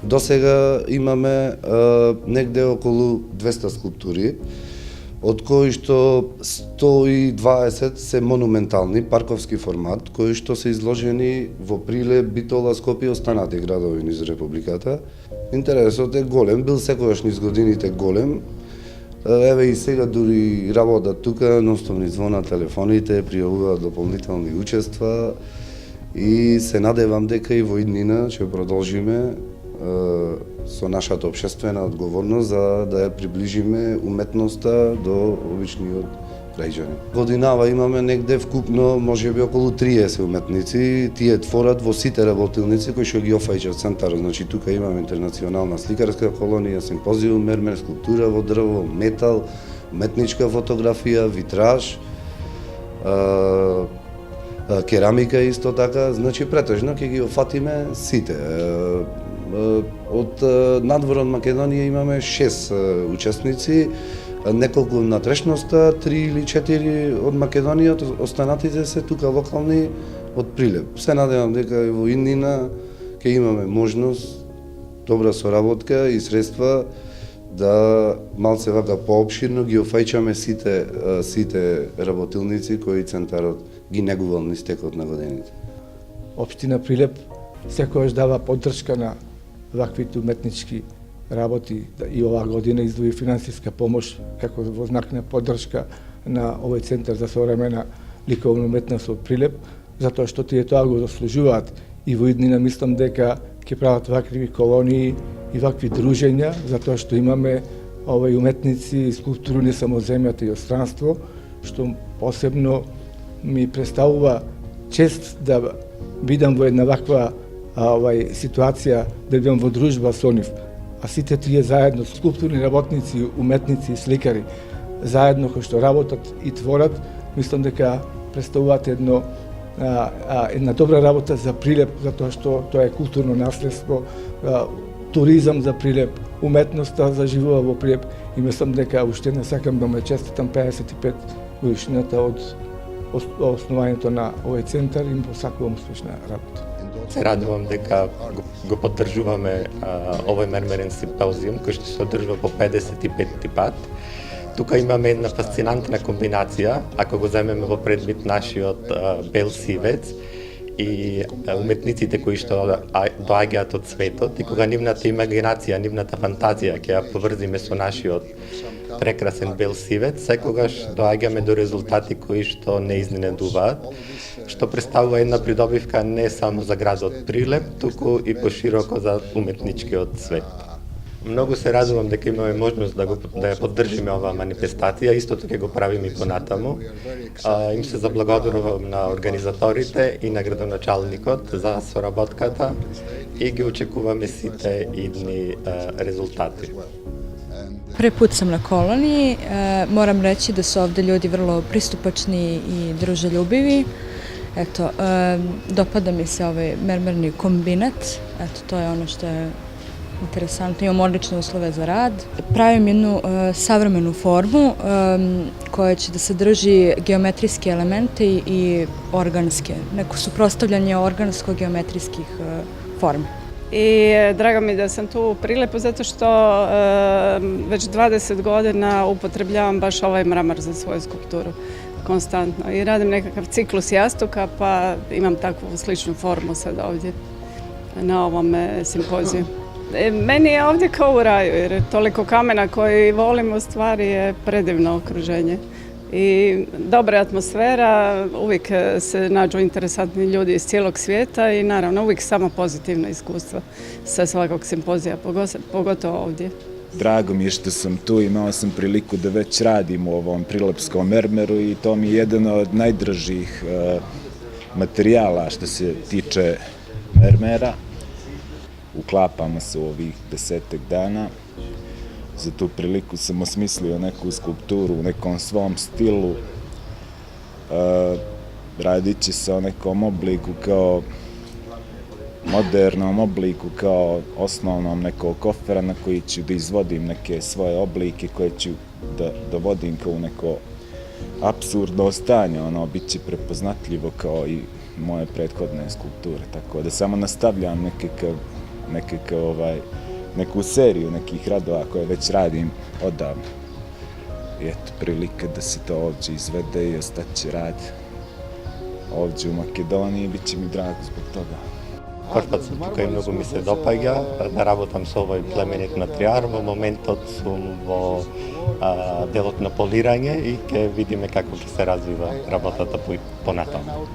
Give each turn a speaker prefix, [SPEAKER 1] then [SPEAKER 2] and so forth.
[SPEAKER 1] До сега имаме негде околу 200 скулптури, од кои што 120 се монументални, парковски формат, кои што се изложени во Прилеп, Битола, Скопје и останати градови низ Републиката. Интересот е голем, бил секогаш низ годините голем. Еве и сега дури работат тука, ностоп звона телефоните, пријавуваат дополнителни учества и се надевам дека и во иднина ќе продолжиме со нашата општествена одговорност за да ја приближиме уметноста до обичниот граѓанин. Годинава имаме негде вкупно можеби околу 30 уметници, тие творат во сите работилници кои што ги офаќаат центарот. Значи тука имаме интернационална сликарска колонија, симпозиум, мермер, скулптура во дрво, метал, уметничка фотографија, витраж, керамика исто така, значи претежно ќе ги офатиме сите. Од надвор од Македонија имаме 6 учесници, неколку на трешноста, 3 или 4 од Македонија, останатите се тука локални од Прилеп. Се надевам дека во иднина ќе имаме можност, добра соработка и средства да малце вака поопширно ги офаќаме сите работилници кои центарот ги негувал низ текот на годините.
[SPEAKER 2] Општина Прилеп секогаш дава поддршка на ваквите уметнички работи и оваа година издвои финансиска помош како во знак на поддршка на овој центар за современа ликовна уметност во Прилеп, затоа што тие тоа го заслужуваат и во иднина мислам дека ќе прават вакви колонии и вакви дружења, затоа што имаме овој уметници и скулптури не само земјата и од странство, што посебно ми представува чест да бидам во една ваква ситуација, да бидам во дружба со нив. А сите тие заедно, скулптурни работници, уметници и сликари, заедно кои што работат и творат, мислам дека представуваат една добра работа за Прилеп, затоа што тоа е културно наследство, туризам за Прилеп, уметноста заживува во Прилеп и мислам дека уште не сакам да ме честитам 55 годишнината од основањето на овој центар и им посакувам успешна работа.
[SPEAKER 3] Се радувам дека го поддржуваме овој мермерен симпозиум кој што се одржува по 55 пат. Тука имаме една фасцинантна комбинација, ако го земеме во предвид нашиот бел сивец и уметниците кои што доаѓаат од светот и кога нивната имагинација, нивната фантазија ќе ја поврзиме со нашиот прекрасен бел сивец, секогаш доаѓаме до резултати кои што не изненадуваат, што представува една придобивка не само за градот Прилеп, туку и пошироко за уметничкиот свет. Многу се радувам дека имаме можност да ја поддржиме оваа манифестација, истото ќе го правиме и понатаму. Им се заблагодарувам на организаторите и на градоначалникот за соработката и ги очекуваме сите идни резултати.
[SPEAKER 4] Prvi put sam na koloniji, moram reći da su ovde ljudi vrlo pristupačni i druželjubivi. Eto, dopada mi se ovaj mermerni kombinat, eto, to je ono što je interesantno, imam odlične uslove za rad. Pravim jednu savremenu formu koja će da sadrži geometrijske elemente i organske, neko suprotstavljanje organsko-geometrijskih formi.
[SPEAKER 5] I drago mi da sam tu u Prilepu zato što već 20 godina upotrebljavam baš ovaj mramor za svoju skulpturu konstantno i radim nekakav ciklus jastuka pa imam takvu sličnu formu sad ovdje na ovom simpoziju. Meni je ovdje kao u raju jer toliko kamena koji volim u stvari je predivno okruženje. I dobra atmosfera, uvijek se nađu interesantni ljudi iz cijelog svijeta i naravno uvijek samo pozitivno iskustvo sa svakog simpozija, pogotovo ovdje.
[SPEAKER 6] Drago mi je što sam tu, imao sam priliku da već radim u ovom prilepskom mermeru i to mi je jedan od najdražih materijala što se tiče mermera. Uklapamo se u ovih 10 dana. Za tu priliku sam osmislio neku skulpturu u nekom svom stilu. Radit će se o nekom obliku kao modernom obliku, kao osnovnom nekog kofera na koji ću da izvodim neke svoje oblike koje ću da dovodim kao neko apsurdno stanje. Ono bit će prepoznatljivo kao i moje prethodne skulpture. Tako da samo nastavljam nekakav neku seriju nekih radova koje već radim odavno. I eto, prilika da se to ovdje izvede i ostaće rad ovdje u Makedoniji, bit će mi drago zbog toga.
[SPEAKER 3] Прв пат сум тука и многу ми се допаѓа да работам со овој племенит матријар. Во моментот сум во делот на полирање и ќе видиме како ќе се развива работата понатаму.